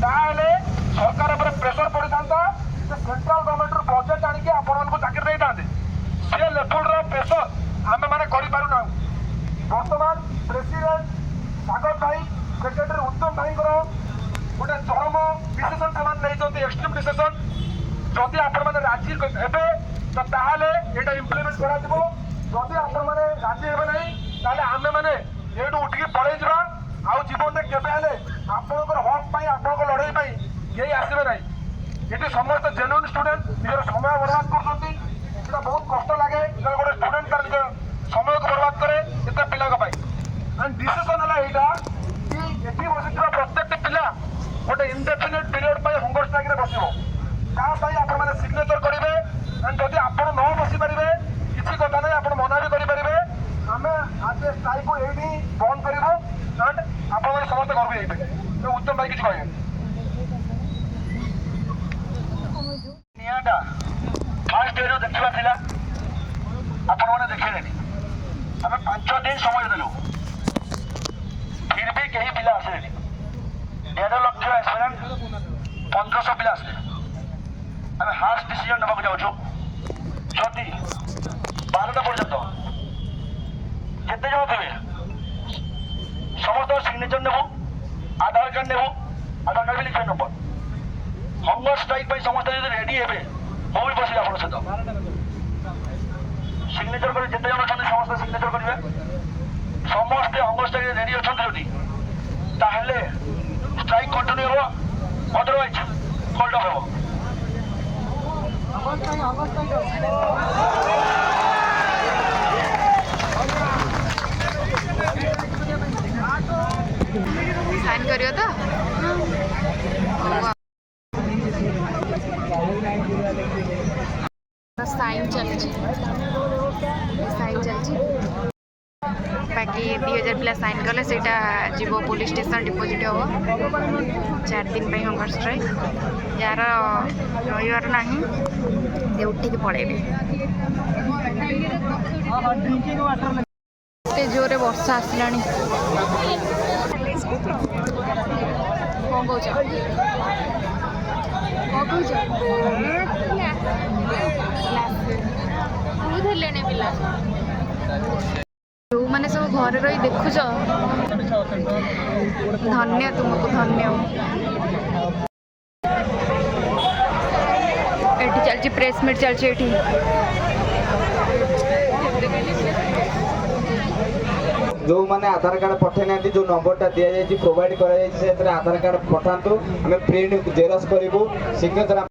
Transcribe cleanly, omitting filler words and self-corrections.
ताहले सरकार पर प्रेशर पड़ी था सेंट्रल गवर्नमेंट बजेट आनिक आपको चाकरी दे था सी लेवल प्रेशर आम मैंने करूँ बर्तमान प्रेसिडेंट सागर भाई सेक्रेटरी उत्तम भाई गोटे चरम डिसीजन से एक्सट्रीम डिसीजन जदि आपण मैंने राजी हे तो ताहले ये इम्प्लीमेंट करा जदि आपण मैंने राजी हे ना आम मैंने ये उठिकी पलि जा आउ जीवन में केवे आपंकर हक पाई आप लड़ाई पाई यही आसवे ना ये समस्त जेन्युइन स्टूडेंट निजर समय बर्बाद कर बहुत कष्ट लगे गोटे स्टूडेंट तार निज समय को बर्बाद करे एत पिला एंड डिसीजन है यहाँ कि ये बस प्रत्येक पिला गोटे इंडेफिनिट पीरियड हंगर स्ट्राइक में बसो आपने सिग्नेचर करेंगे एंड जदि आप न बसी पारे किसी कथा ना आप मना भी करेंगे आम आज स्ट्राइक को ये बंद करूँ एंड आप समस्त घर को जाइए तो उत्तम भाई किसी कहे निटा फास्ट डे देखा था आपण मैंने देखे आम 5 दिन समय देलु फिर भी कहीं पिला आसे 1.5 लाख एस्पिरेंट 1500 पिला आसे आम हार्श डिसीजन नाक जाऊँ जदि 12टा पर्यटन जिते जन थे समस्त सिग्नेचर नेबू आधार कार्ड नेबू आधार कार्ड भी लिखे नंबर हंगर स्ट्राइक समस्त रेडी हे हो भी बस आप सहित सिग्नेचर कर जिते जन अच्छा समस्त सिग्नेचर करेंगे समस्ते हंगर स्ट्राइक रेडी अच्छा ताहले स्ट्राइक कंटिन्यू हम अदरवाइज होल्ड अप हम साइन करियो तो साइन चलची बाकी 2000 पिला साइन कले सेटा जीवो पुलिस स्टेशन डिपोजिट हम 4 दिन पे हंगर स्ट्राइक यार रविवार नहीं से उठिक पड़े जोरे वर्षा आसला कौन पिला जो मैंने सब घर रही देखुच धन्य तुमको धन्य एटी चलची प्रेस मीट चलची एटी जो मैंने आधार कार्ड पठे ना जो नंबरटा दि जाए प्रोवाइड कर आधार कार्ड पठातु आम प्रिंट जेरक्स करूँ सिग्नेचर